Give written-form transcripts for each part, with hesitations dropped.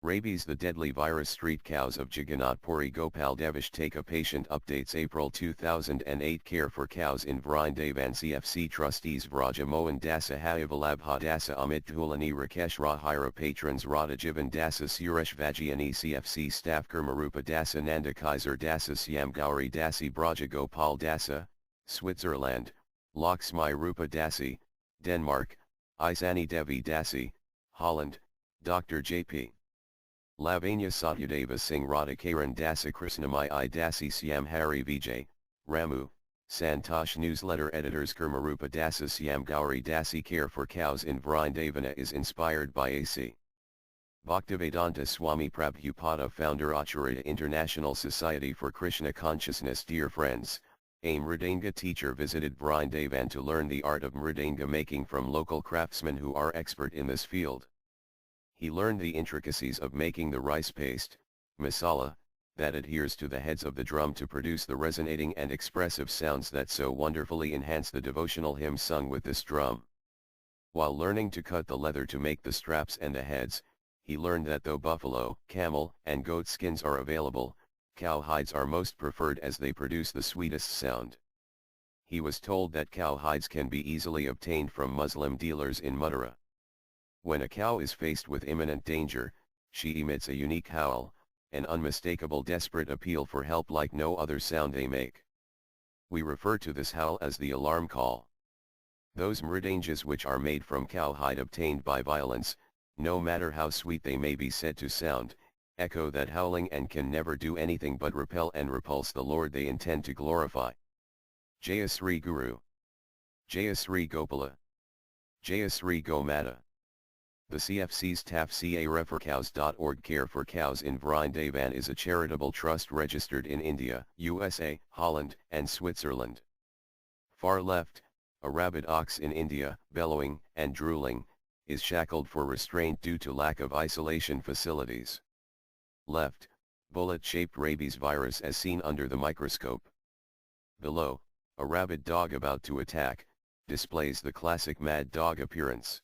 Rabies, the deadly virus. Street cows of Jagannath Puri Gopal Devish take a patient updates. April 2008. Care for cows in Vrindavan. CFC trustees Vraja Mohan Dasa Hayavalabha Dasa Amit Dhulani Rakesh Rahira patrons Radha Jivan Dasa Suresh Vajiani. CFC staff Kurmarupa Dasa Nanda Kaiser Dasa Syam Gauri Dasi Braja Gopal Dasa, Switzerland, Laxmi Rupa Dasi, Denmark, Isani Devi Dasi, Holland, Dr. J.P. Lavanya Satyadeva Singh Radha Karan Dasa Krishnamai I Dasi Syam Hari Vijay, Ramu, Santosh. Newsletter editors Kurmarupa Dasa Syam Gauri Dasi. Care for cows in Vrindavana is inspired by A.C. Bhaktivedanta Swami Prabhupada, founder Acharya International Society for Krishna Consciousness. Dear friends, a Mridanga teacher visited Vrindavan to learn the art of Mridanga making from local craftsmen who are expert in this field. He learned the intricacies of making the rice paste, masala, that adheres to the heads of the drum to produce the resonating and expressive sounds that so wonderfully enhance the devotional hymns sung with this drum. While learning to cut the leather to make the straps and the heads, he learned that though buffalo, camel, and goat skins are available, cow hides are most preferred as they produce the sweetest sound. He was told that cow hides can be easily obtained from Muslim dealers in Mathura. When a cow is faced with imminent danger, she emits a unique howl, an unmistakable desperate appeal for help like no other sound they make. We refer to this howl as the alarm call. Those mridangas which are made from cowhide obtained by violence, no matter how sweet they may be said to sound, echo that howling and can never do anything but repel and repulse the Lord they intend to glorify. Jaya Sri Guru. Jaya Sri Gopala. Jaya Sri Gomata. The CFC's TAFCA-ReForCows.org. Care for Cows in Vrindavan is a charitable trust registered in India, USA, Holland, and Switzerland. Far left, a rabid ox in India, bellowing and drooling, is shackled for restraint due to lack of isolation facilities. Left, bullet-shaped rabies virus as seen under the microscope. Below, a rabid dog about to attack, displays the classic mad dog appearance.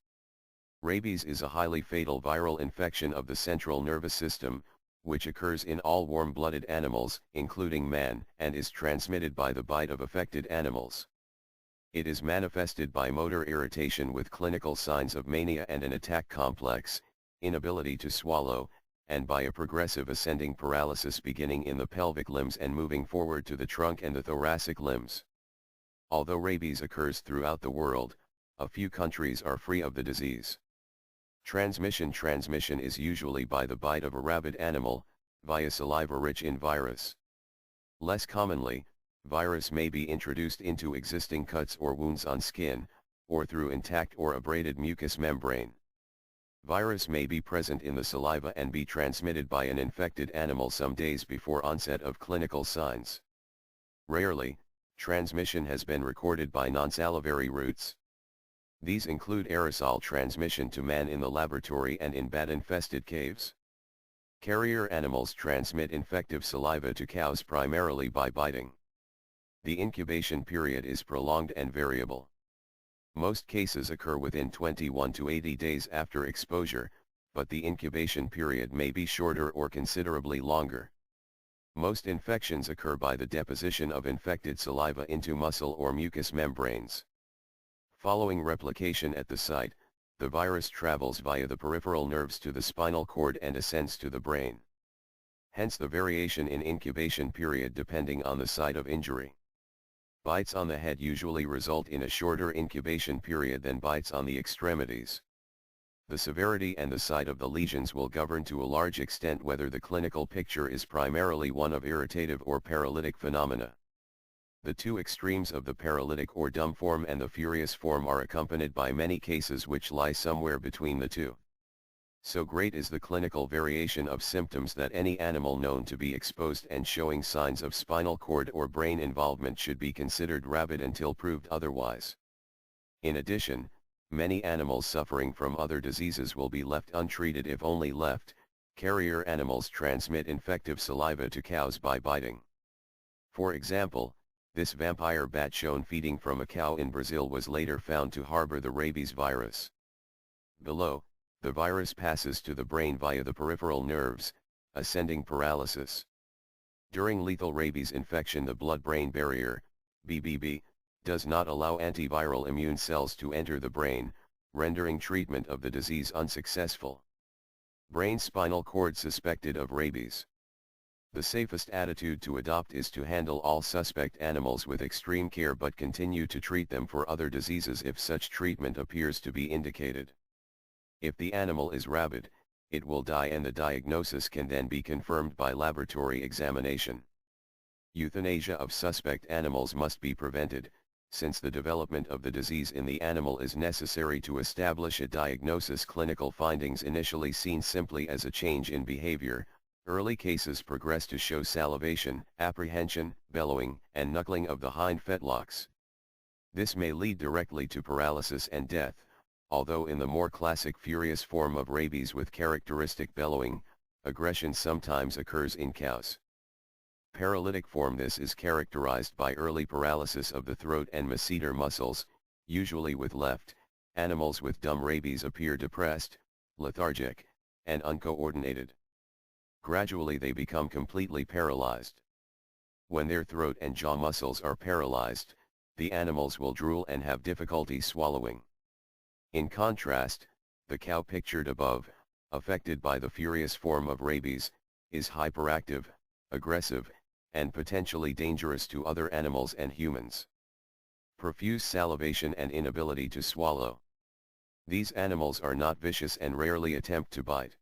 Rabies is a highly fatal viral infection of the central nervous system, which occurs in all warm-blooded animals, including man, and is transmitted by the bite of affected animals. It is manifested by motor irritation with clinical signs of mania and an attack complex, inability to swallow, and by a progressive ascending paralysis beginning in the pelvic limbs and moving forward to the trunk and the thoracic limbs. Although rabies occurs throughout the world, a few countries are free of the disease. Transmission is usually by the bite of a rabid animal, via saliva rich in virus. Less commonly, virus may be introduced into existing cuts or wounds on skin, or through intact or abraded mucous membrane. Virus may be present in the saliva and be transmitted by an infected animal some days before onset of clinical signs. Rarely, transmission has been recorded by non-salivary routes. These include aerosol transmission to man in the laboratory and in bat-infested caves. Carrier animals transmit infective saliva to cows primarily by biting. The incubation period is prolonged and variable. Most cases occur within 21 to 80 days after exposure, but the incubation period may be shorter or considerably longer. Most infections occur by the deposition of infected saliva into muscle or mucous membranes. Following replication at the site, the virus travels via the peripheral nerves to the spinal cord and ascends to the brain. Hence the variation in incubation period depending on the site of injury. Bites on the head usually result in a shorter incubation period than bites on the extremities. The severity and the site of the lesions will govern to a large extent whether the clinical picture is primarily one of irritative or paralytic phenomena. The two extremes of the paralytic or dumb form and the furious form are accompanied by many cases which lie somewhere between the two. So great is the clinical variation of symptoms that any animal known to be exposed and showing signs of spinal cord or brain involvement should be considered rabid until proved otherwise. In addition, many animals suffering from other diseases will be left untreated if only left. Carrier animals transmit infective saliva to cows by biting. For example, this vampire bat shown feeding from a cow in Brazil was later found to harbor the rabies virus. Below, The virus passes to the brain via the peripheral nerves, ascending paralysis. During lethal rabies infection, the blood-brain barrier, BBB, does not allow antiviral immune cells to enter the brain, rendering treatment of the disease unsuccessful. Brain spinal cord suspected of rabies. The safest attitude to adopt is to handle all suspect animals with extreme care but continue to treat them for other diseases if such treatment appears to be indicated. If the animal is rabid, it will die and the diagnosis can then be confirmed by laboratory examination. Euthanasia of suspect animals must be prevented, since the development of the disease in the animal is necessary to establish a diagnosis. Clinical findings initially seen simply as a change in behavior, early cases progress to show salivation, apprehension, bellowing, and knuckling of the hind fetlocks. This may lead directly to paralysis and death, although in the more classic furious form of rabies with characteristic bellowing, aggression sometimes occurs in cows. Paralytic form: this is characterized by early paralysis of the throat and masseter muscles, usually with left. Animals with dumb rabies appear depressed, lethargic, and uncoordinated. Gradually they become completely paralyzed. When their throat and jaw muscles are paralyzed, the animals will drool and have difficulty swallowing. In contrast, the cow pictured above, affected by the furious form of rabies, is hyperactive, aggressive, and potentially dangerous to other animals and humans. Profuse salivation and inability to swallow. These animals are not vicious and rarely attempt to bite.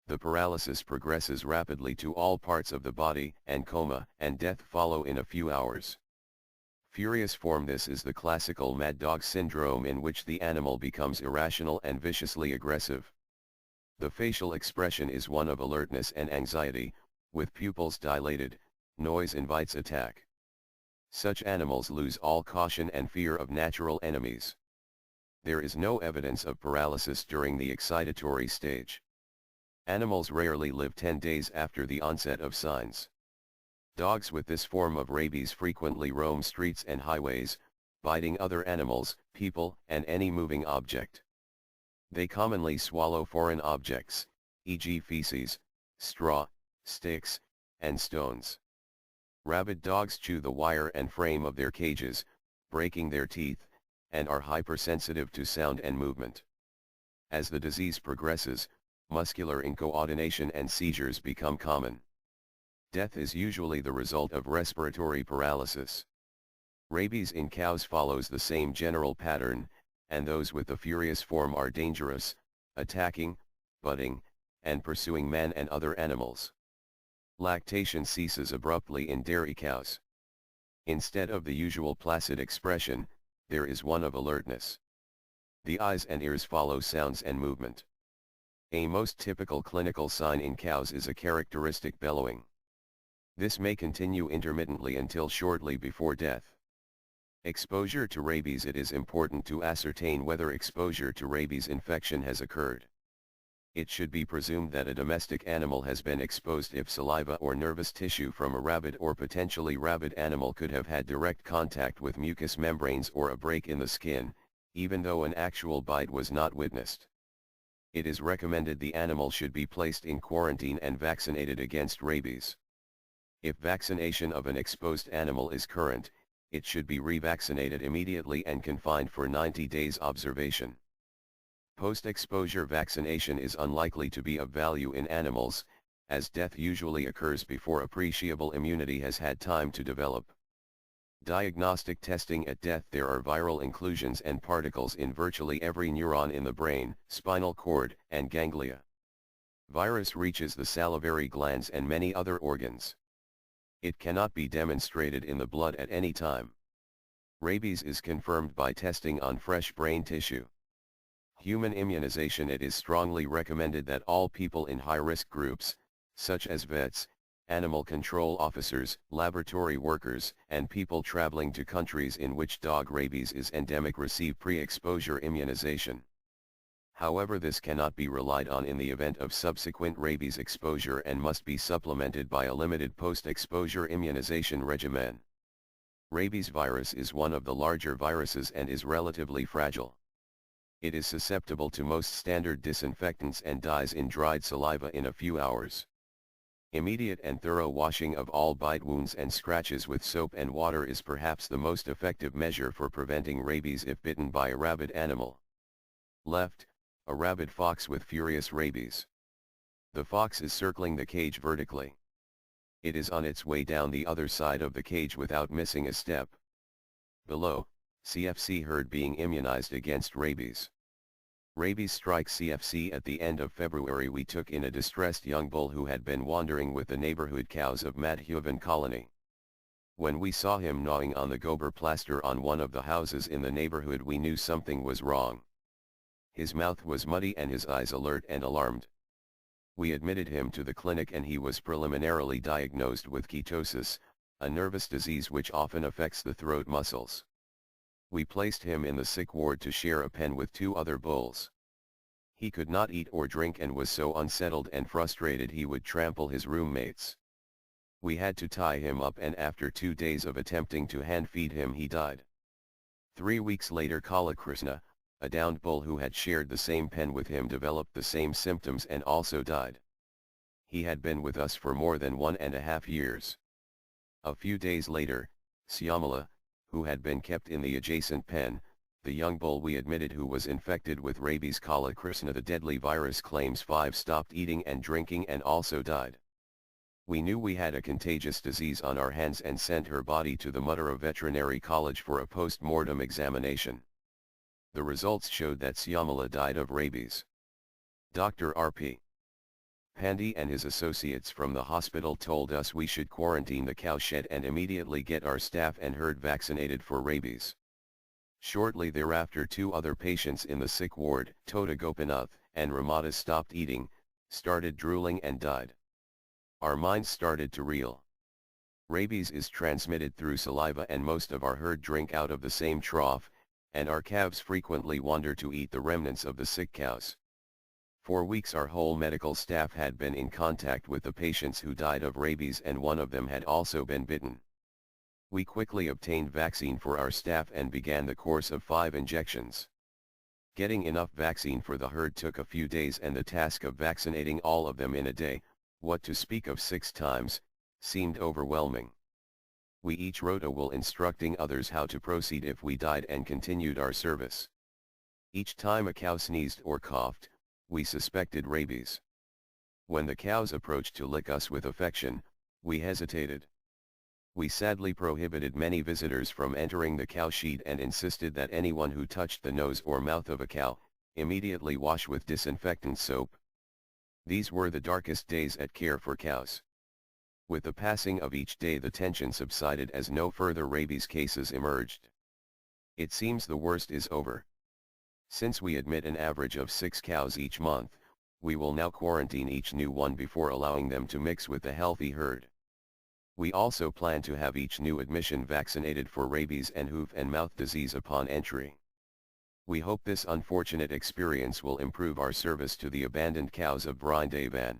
The paralysis progresses rapidly to all parts of the body, and coma and death follow in a few hours. Furious form: this is the classical mad dog syndrome in which the animal becomes irrational and viciously aggressive. The facial expression is one of alertness and anxiety, with pupils dilated. Noise invites attack. Such animals lose all caution and fear of natural enemies. There is no evidence of paralysis during the excitatory stage. Animals rarely live 10 days after the onset of signs. Dogs with this form of rabies frequently roam streets and highways, biting other animals, people, and any moving object. They commonly swallow foreign objects, e.g. feces, straw, sticks, and stones. Rabid dogs chew the wire and frame of their cages, breaking their teeth, and are hypersensitive to sound and movement. As the disease progresses, muscular incoordination and seizures become common. Death is usually the result of respiratory paralysis. Rabies in cows follows the same general pattern, and those with the furious form are dangerous, attacking, butting, and pursuing man and other animals. Lactation ceases abruptly in dairy cows. Instead of the usual placid expression, there is one of alertness. The eyes and ears follow sounds and movement. A most typical clinical sign in cows is a characteristic bellowing. This may continue intermittently until shortly before death. Exposure to rabies: it is important to ascertain whether exposure to rabies infection has occurred. It should be presumed that a domestic animal has been exposed if saliva or nervous tissue from a rabid or potentially rabid animal could have had direct contact with mucous membranes or a break in the skin, even though an actual bite was not witnessed. It is recommended the animal should be placed in quarantine and vaccinated against rabies. If vaccination of an exposed animal is current, it should be revaccinated immediately and confined for 90 days observation. Post-exposure vaccination is unlikely to be of value in animals, as death usually occurs before appreciable immunity has had time to develop. Diagnostic testing at death: there are viral inclusions and particles in virtually every neuron in the brain, spinal cord, and ganglia. Virus reaches the salivary glands and many other organs. It cannot be demonstrated in the blood at any time. Rabies is confirmed by testing on fresh brain tissue. Human immunization: it is strongly recommended that all people in high-risk groups, such as vets, animal control officers, laboratory workers, and people traveling to countries in which dog rabies is endemic, receive pre-exposure immunization. However, this cannot be relied on in the event of subsequent rabies exposure and must be supplemented by a limited post-exposure immunization regimen. Rabies virus is one of the larger viruses and is relatively fragile. It is susceptible to most standard disinfectants and dies in dried saliva in a few hours. Immediate and thorough washing of all bite wounds and scratches with soap and water is perhaps the most effective measure for preventing rabies if bitten by a rabid animal. Left, a rabid fox with furious rabies. The fox is circling the cage vertically. It is on its way down the other side of the cage without missing a step. Below, CFC herd being immunized against rabies. Rabies strikes CFC at the end of February. We took in a distressed young bull who had been wandering with the neighborhood cows of Madhuvan colony. When we saw him gnawing on the gober plaster on one of the houses in the neighborhood, we knew something was wrong. His mouth was muddy and his eyes alert and alarmed. We admitted him to the clinic and he was preliminarily diagnosed with ketosis, a nervous disease which often affects the throat muscles. We placed him in the sick ward to share a pen with 2 other bulls. He could not eat or drink and was so unsettled and frustrated he would trample his roommates. We had to tie him up, and after 2 days of attempting to hand feed him he died. 3 weeks later Kala Krishna, a downed bull who had shared the same pen with him, developed the same symptoms and also died. He had been with us for more than 1.5 years. A few days later, Syamala, who had been kept in the adjacent pen, the young bull we admitted who was infected with rabies Kala Krishna, the deadly virus, claims 5 stopped eating and drinking and also died. We knew we had a contagious disease on our hands and sent her body to the Mathura Veterinary College for a post-mortem examination. The results showed that Syamala died of rabies. Dr. R.P. Pandey and his associates from the hospital told us we should quarantine the cowshed and immediately get our staff and herd vaccinated for rabies. Shortly thereafter 2 other patients in the sick ward, Tota Gopinath and Ramada, stopped eating, started drooling and died. Our minds started to reel. Rabies is transmitted through saliva and most of our herd drink out of the same trough, and our calves frequently wander to eat the remnants of the sick cows. For weeks our whole medical staff had been in contact with the patients who died of rabies, and one of them had also been bitten. We quickly obtained vaccine for our staff and began the course of 5 injections. Getting enough vaccine for the herd took a few days, and the task of vaccinating all of them in a day, what to speak of 6 times, seemed overwhelming. We each wrote a will instructing others how to proceed if we died and continued our service. Each time a cow sneezed or coughed, we suspected rabies. When the cows approached to lick us with affection, we hesitated. We sadly prohibited many visitors from entering the cow shed and insisted that anyone who touched the nose or mouth of a cow, immediately wash with disinfectant soap. These were the darkest days at Care for Cows. With the passing of each day the tension subsided as no further rabies cases emerged. It seems the worst is over. Since we admit an average of 6 cows each month, we will now quarantine each new one before allowing them to mix with the healthy herd. We also plan to have each new admission vaccinated for rabies and hoof and mouth disease upon entry. We hope this unfortunate experience will improve our service to the abandoned cows of Brindavan.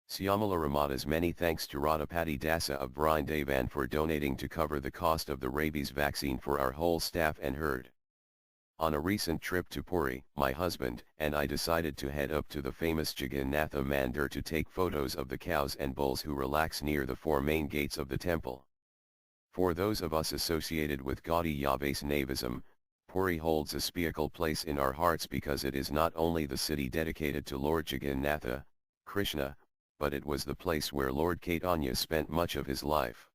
Syamala Ramada's many thanks to Radhapati Dasa of Brindavan for donating to cover the cost of the rabies vaccine for our whole staff and herd. On a recent trip to Puri, my husband and I decided to head up to the famous Jagannatha Mandir to take photos of the cows and bulls who relax near the 4 main gates of the temple. For those of us associated with Gaudiya Vaishnavism, Puri holds a special place in our hearts because it is not only the city dedicated to Lord Jagannatha, Krishna, but it was the place where Lord Caitanya spent much of his life.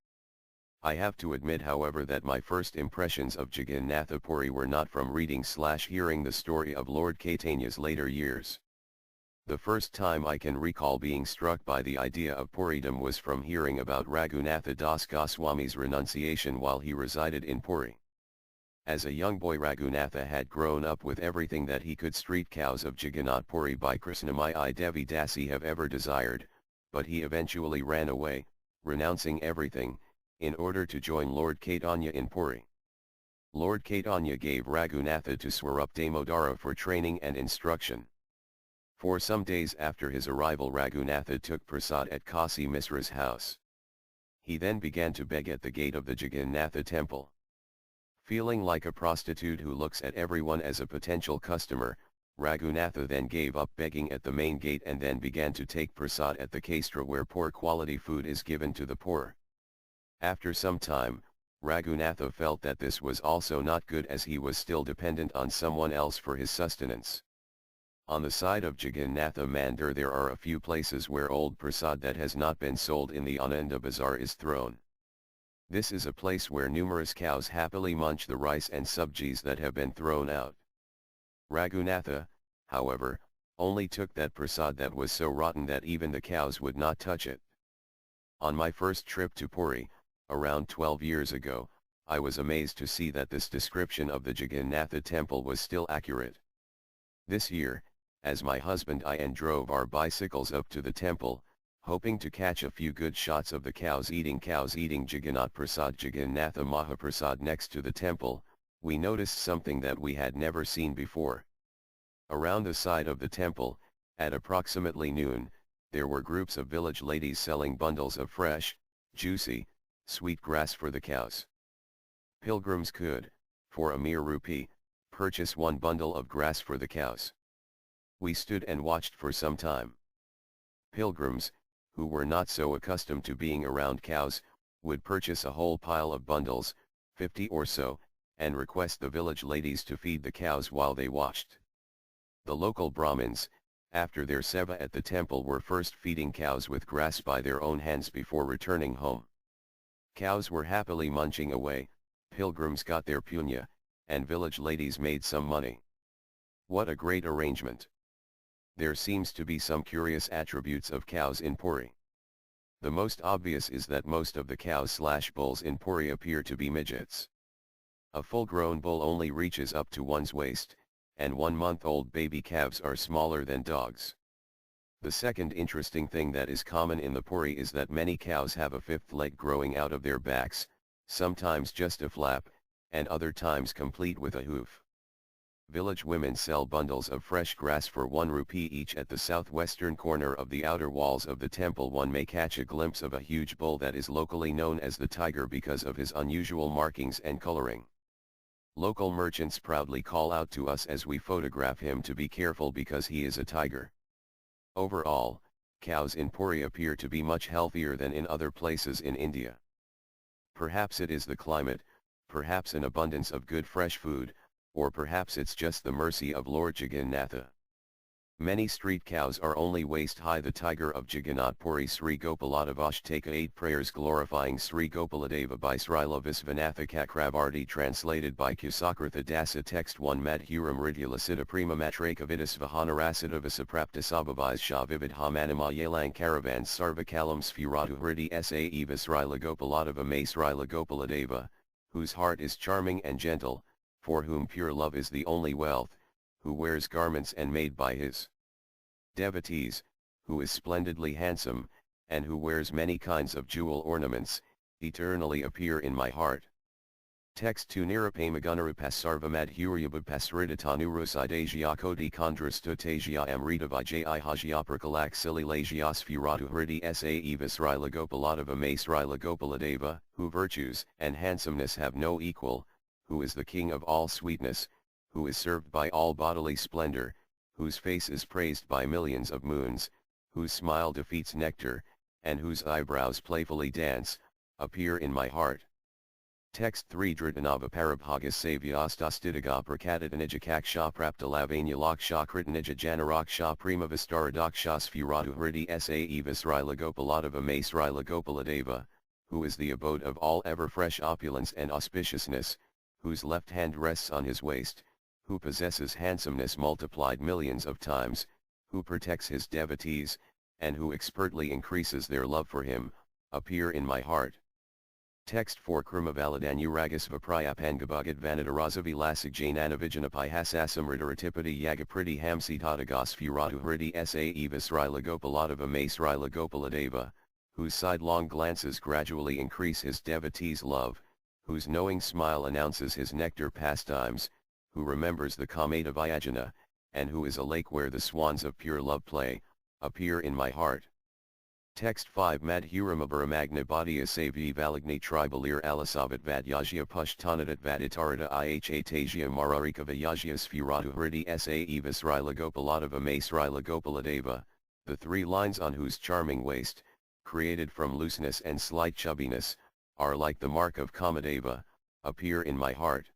I have to admit, however, that my first impressions of Jagannatha Puri were not from reading/hearing the story of Lord Caitanya's later years. The first time I can recall being struck by the idea of Puridom was from hearing about Raghunatha Das Goswami's renunciation while he resided in Puri. As a young boy, Raghunatha had grown up with everything that he could. Street cows of Jagannath Puri by Krishnamai Devi Dasi have ever desired, but he eventually ran away, renouncing everything, in order to join Lord Caitanya in Puri. Lord Caitanya gave Raghunatha to Swarup Damodara for training and instruction. For some days after his arrival, Raghunatha took prasad at Kasi Misra's house. He then began to beg at the gate of the Jagannatha temple. Feeling like a prostitute who looks at everyone as a potential customer, Raghunatha then gave up begging at the main gate and then began to take prasad at the Kestra where poor quality food is given to the poor. After some time, Raghunatha felt that this was also not good as he was still dependent on someone else for his sustenance. On the side of Jagannatha Mandir there are a few places where old prasad that has not been sold in the Ananda Bazaar is thrown. This is a place where numerous cows happily munch the rice and subjis that have been thrown out. Raghunatha, however, only took that prasad that was so rotten that even the cows would not touch it. On my first trip to Puri, around 12 years ago, I was amazed to see that this description of the Jagannatha temple was still accurate. This year, as my husband and I drove our bicycles up to the temple, hoping to catch a few good shots of the cows eating Jagannath Prasad Jagannatha Mahaprasad next to the temple, we noticed something that we had never seen before. Around the side of the temple, at approximately noon, there were groups of village ladies selling bundles of fresh, juicy, sweet grass for the cows. Pilgrims could, for a mere rupee, purchase one bundle of grass for the cows. We stood and watched for some time. Pilgrims, who were not so accustomed to being around cows, would purchase a whole pile of bundles, 50 or so, and request the village ladies to feed the cows while they watched. The local Brahmins, after their seva at the temple, were first feeding cows with grass by their own hands before returning home. Cows were happily munching away, pilgrims got their punya, and village ladies made some money. What a great arrangement! There seems to be some curious attributes of cows in Puri. The most obvious is that most of the cows/bulls in Puri appear to be midgets. A full-grown bull only reaches up to one's waist, and 1-month-old baby calves are smaller than dogs. The second interesting thing that is common in the Puri is that many cows have a fifth leg growing out of their backs, sometimes just a flap, and other times complete with a hoof. Village women sell bundles of fresh grass for 1 rupee each at the southwestern corner of the outer walls of the temple. One may catch a glimpse of a huge bull that is locally known as the tiger because of his unusual markings and coloring. Local merchants proudly call out to us as we photograph him to be careful because he is a tiger. Overall, cows in Puri appear to be much healthier than in other places in India. Perhaps it is the climate, perhaps an abundance of good fresh food, or perhaps it's just the mercy of Lord Jagannatha. Many street cows are only waist high. The tiger of Jagannath Puri Sri Gopaladevashtaka 8 prayers glorifying Sri Gopaladeva by Srila Visvanatha Chakravarti translated by Kusakratha Dasa Text 1 Madhuram Ridhulasita Prema Matraka Vidis Vahanarasita Visaprapta Sabhavais Shavividha Manamayalang Caravans Sarvakalam Sphuratu Hridi Sae Visrila Gopaladeva May Srila Gopaladeva, whose heart is charming and gentle, for whom pure love is the only wealth, who wears garments and made by his devotees, who is splendidly handsome, and who wears many kinds of jewel ornaments, eternally appear in my heart. Text 2 Nirapamegunarapasarvamadhuryabapasridatanurusaidasia kodi kondrastutasia amritavijai hajiaprakalak sililasias furatu hridi sae visrila gopaladeva may srila gopaladeva, who virtues and handsomeness have no equal, who is the king of all sweetness, who is served by all bodily splendor, whose face is praised by millions of moons, whose smile defeats nectar, and whose eyebrows playfully dance, appear in my heart. Text 3 Dritanava Parabhagas Savyastastitiga Prakatitanija Praptalavanya Laksha Kritanija Janaraksha Prima Vistaradaksha Sphuratu Hridi Sae Visrila Gopaladeva May Srila Gopaladeva, who is the abode of all ever-fresh opulence and auspiciousness, whose left hand rests on his waist, who possesses handsomeness multiplied millions of times, who protects his devotees, and who expertly increases their love for him, appear in my heart. Text 4 Krimavaladanuragas Vaprayapangabhagad Vanadarasavi Lasig Jainanavijanapai Hasasamridaratipati Yagapriti Hamsitadagas Furatu Hridi Sae Visrila Gopaladeva May Srila Gopaladeva, whose sidelong glances gradually increase his devotees' love, whose knowing smile announces his nectar pastimes, who remembers the Kameta Vyajana, and who is a lake where the swans of pure love play, appear in my heart. Text 5 Madhuramabharamagna Bhadia Savi Valagni Tribalir Alisavat Vadyagia Pushtanat Vaditarata Iha Tasia Mararika Vayagia Sphuratu Hridi Sa Evis Rilagopaladava Mace Rilagopaladeva, the three lines on whose charming waist, created from looseness and slight chubbiness, are like the mark of Kamadeva, appear in my heart.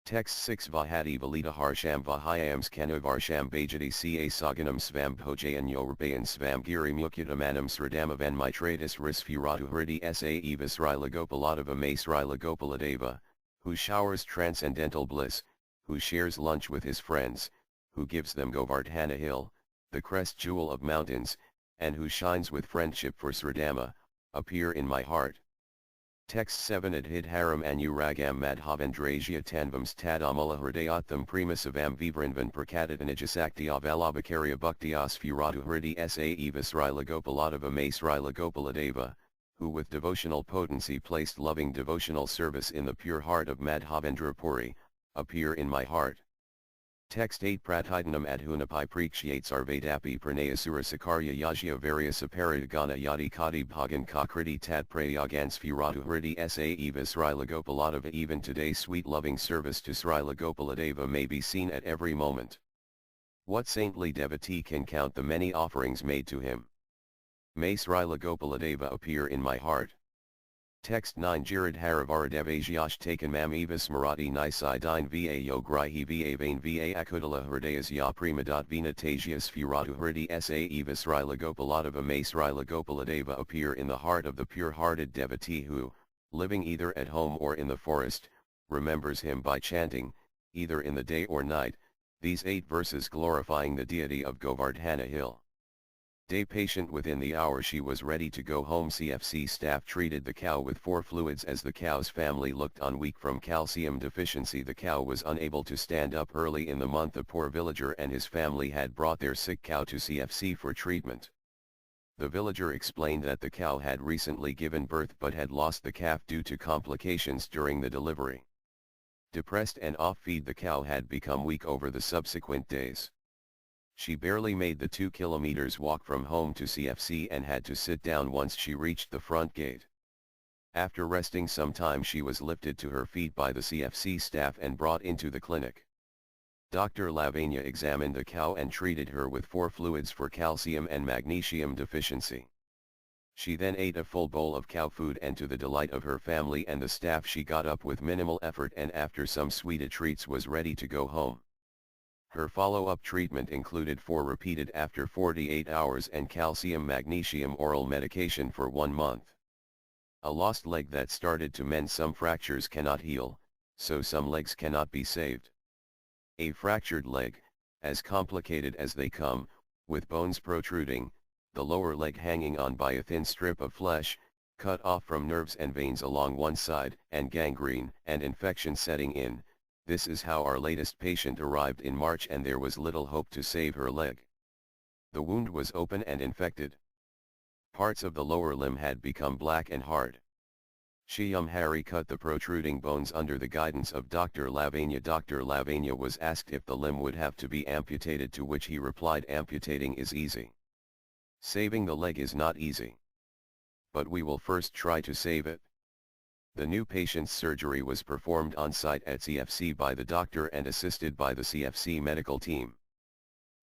Text 6 Vahadi Valita Harsham Vahayams Kanuvarsham Bajati Ca Saganam Svam Bhojayan Yorbayan Svam Giri Mukyatamanam Sradamavan Mitratus Risfuratu Hridi Sa Evis Rilagopaladava Mace Rilagopaladeva, who showers transcendental bliss, who shares lunch with his friends, who gives them Govardhana hill, the crest jewel of mountains, and who shines with friendship for Sradama, appear in my heart. Text 7 Adhid Haram Anuragam Madhavendrajya Tanvams Tadamala Hridayatham Premasavam Vibranvan Prakatatanijasakti Avalabhakarya Bhaktias Furatu Hridi Sa Evis Rilagopaladava Mace Rilagopaladeva, who with devotional potency placed loving devotional service in the pure heart of Madhavendra Puri, appear in my heart. Text 8 Prathitanam Adhunapai Prekshiates Arvadapi Pranayasura Sakarya Yajya Various Aparadagana Yadi Kadi Bhagan Kakriti Tat Prayagans Furatu Hridi Sa Evis Rilagopaladava. Even today sweet loving service to Srilagopaladeva may be seen at every moment. What saintly devotee can count the many offerings made to him? May Srilagopaladeva appear in my heart. Text 9 Jared Haravaradevasyash taken mam evis Marathi nisai dine va yogrihi va vain va akudala hridayas ya prima. Vina tajias furatu hridi sa evis Rilagopaladava Mace Rilagopaladeva appear in the heart of the pure-hearted devotee who, living either at home or in the forest, remembers him by chanting, either in the day or night, these 8 verses glorifying the deity of Govardhana hill. Day patient within the hour she was ready to go home. CFC staff treated the cow with 4 fluids. As the cow's family looked on weak from calcium deficiency, the cow was unable to stand up. Early in the month a poor villager and his family had brought their sick cow to CFC for treatment. The villager explained that the cow had recently given birth but had lost the calf due to complications during the delivery. Depressed and off-feed, the cow had become weak over the subsequent days. She barely made the 2 kilometers walk from home to CFC and had to sit down once she reached the front gate. After resting some time she was lifted to her feet by the CFC staff and brought into the clinic. Dr. Lavanya examined the cow and treated her with 4 fluids for calcium and magnesium deficiency. She then ate a full bowl of cow food, and to the delight of her family and the staff she got up with minimal effort and after some sweet treats was ready to go home. Her follow-up treatment included 4 repeated after 48 hours and calcium-magnesium oral medication for 1 month. A lost leg that started to mend. Some fractures cannot heal, so some legs cannot be saved. A fractured leg, as complicated as they come, with bones protruding, the lower leg hanging on by a thin strip of flesh, cut off from nerves and veins along one side, and gangrene and infection setting in. This is how our latest patient arrived in March, and there was little hope to save her leg. The wound was open and infected. Parts of the lower limb had become black and hard. Shyam Hari cut the protruding bones under the guidance of Dr. Lavanya. Dr. Lavanya was asked if the limb would have to be amputated, to which he replied, amputating is easy. Saving the leg is not easy. But we will first try to save it. The new patient's surgery was performed on site at CFC by the doctor and assisted by the CFC medical team.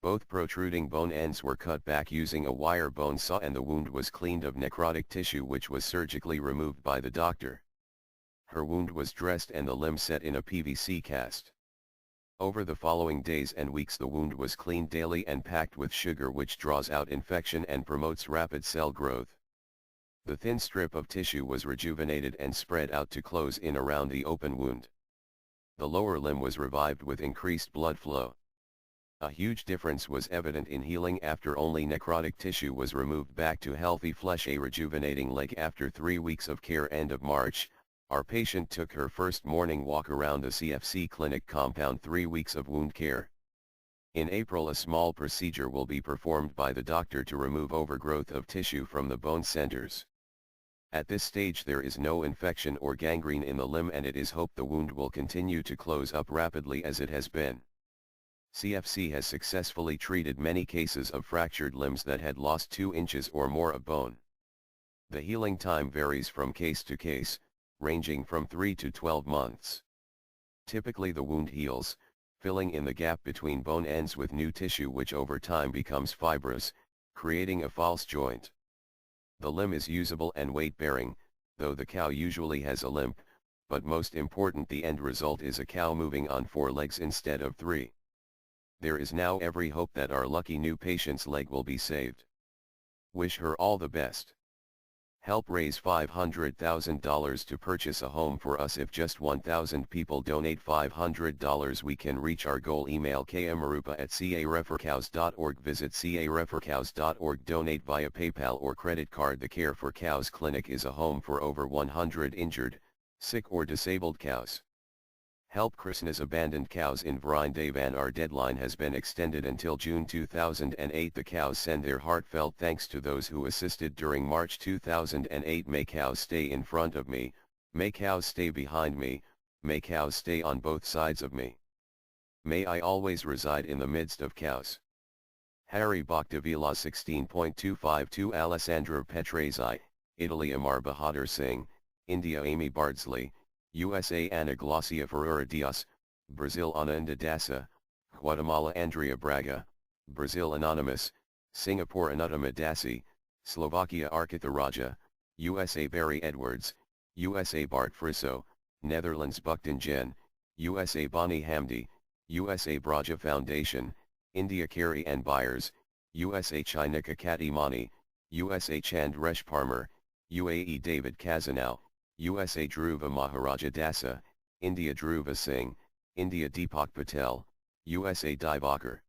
Both protruding bone ends were cut back using a wire bone saw, and the wound was cleaned of necrotic tissue, which was surgically removed by the doctor. Her wound was dressed and the limb set in a PVC cast. Over the following days and weeks the wound was cleaned daily and packed with sugar, which draws out infection and promotes rapid cell growth. The thin strip of tissue was rejuvenated and spread out to close in around the open wound. The lower limb was revived with increased blood flow. A huge difference was evident in healing after only necrotic tissue was removed back to healthy flesh. A rejuvenating leg. After 3 weeks of care, end of March, our patient took her first morning walk around the CFC clinic compound. 3 weeks of wound care. In April a small procedure will be performed by the doctor to remove overgrowth of tissue from the bone centers. At this stage there is no infection or gangrene in the limb, and it is hoped the wound will continue to close up rapidly as it has been. CFC has successfully treated many cases of fractured limbs that had lost 2 inches or more of bone. The healing time varies from case to case, ranging from 3 to 12 months. Typically the wound heals, filling in the gap between bone ends with new tissue which over time becomes fibrous, creating a false joint. The limb is usable and weight-bearing, though the cow usually has a limp, but most important, the end result is a cow moving on 4 legs instead of 3. There is now every hope that our lucky new patient's leg will be saved. Wish her all the best. Help raise $500,000 to purchase a home for us. If just 1,000 people donate $500, we can reach our goal. Email kmarupa@careforcows.org. Visit careforcows.org. Donate via PayPal or credit card. The Care for Cows Clinic is a home for over 100 injured, sick or disabled cows. Help Krishna's abandoned cows in Vrindavan. Our deadline has been extended until June 2008. The cows send their heartfelt thanks to those who assisted during March 2008. May cows stay in front of me, may cows stay behind me, may cows stay on both sides of me. May I always reside in the midst of cows. Harry Bhaktivila 16.252. Alessandro Petrezzi, Italy. Amar Bahadur Singh, India. Amy Bardsley, USA. Ana Glaucia Ferreira Dias, Brazil. Ananda Dasa, Guatemala. Andrea Braga, Brazil. Anonymous, Singapore. Anutama Dasi, Slovakia. Arkitha Raja, USA. Barry Edwards, USA. Bart Friso, Netherlands. Bukton Jen, USA. Bonnie Hamdi, USA. Braja Foundation, India. Carrie Ann Byers, USA. Chinika Katimani, USA. Chandresh Parmar, UAE. David Kazanau, USA. Dhruva Maharaja Dasa, India. Dhruva Singh, India. Deepak Patel, USA. Divakar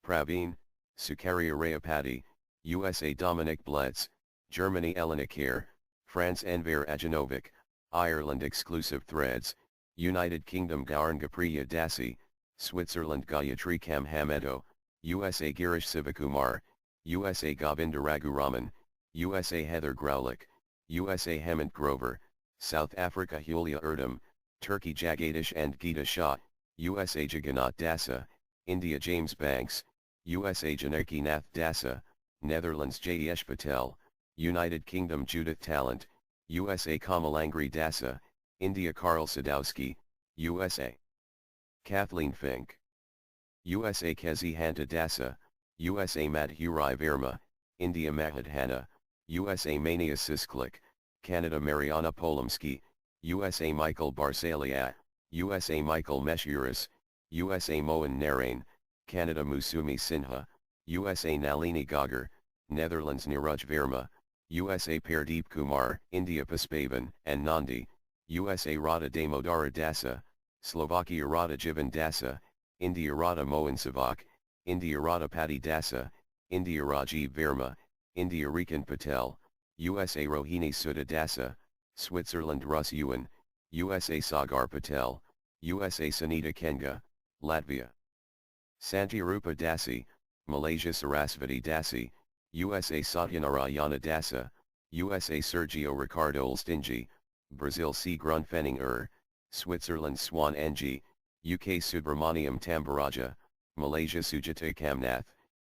Praveen, Sukaria Rayapati, USA. Dominic Bletz, Germany. Elena Kerr, France. Enver Ajanovic, Ireland. Exclusive Threads, United Kingdom. Gaurn Gapriya Dasi, Switzerland. Gayatri Kamhamedo, USA. Girish Sivakumar, USA. Govinda Raghuraman, USA. Heather Graulich, USA. Hemant Grover, South Africa. Julia Erdem, Turkey. Jagadish and Geeta Shah, USA. Jagannath Dasa, India. James Banks, USA. Janaki Nath Dasa, Netherlands. Jayesh Patel, United Kingdom. Judith Talent, USA. Kamalangri Dasa, India. Karl Sadowski, USA. Kathleen Fink, USA. Kezi Hanta Dasa, USA. Madhurai Verma, India. Mahad Hanna, USA. Mania Sisklik, Canada. Mariana Polemski, USA. Michael Barsalia, USA. Michael Meshuris, USA. Mohan Narain, Canada. Musumi Sinha, USA. Nalini Gagar, Netherlands. Niraj Verma, USA. Pardeep Kumar, India. Puspavan and Nandi, USA. Radha Damodara Dasa, Slovakia. Radha Jivan Dasa, India. Radha Mohan Savak, India. Radha Patti Dasa, India. Rajiv Verma, India. Rikan Patel, USA. Rohini Sudha Dasa, Switzerland. Russ Ewan, USA. Sagar Patel, USA. Sanita Kenga, Latvia. Santiarupa Dasi, Malaysia. Sarasvati Dasi, USA. Satyanarayana Dasa, USA. Sergio Ricardo Olstingi, Brazil. C. Grunfening Switzerland. Swan Ng, UK. Subramaniam Tambaraja, Malaysia. Sujata Kamnath,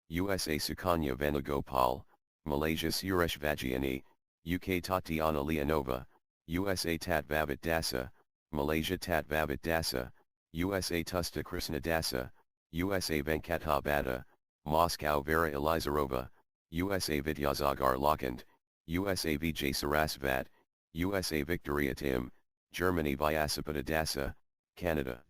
USA. Sukanya Venugopal, Malaysia. Suresh Vajiani, UK. Tatiana Leonova, USA. Tat Vavit Dasa, Malaysia. Tat Vavit Dasa, USA. Tusta Krishna Dasa, USA. Venkata Bhatta, Moscow. Vera Elizarova, USA. Vidyasagar Lakant, USA. Vijay Sarasvat, USA. Victoria Tim, Germany. Vyasapata Dasa, Canada.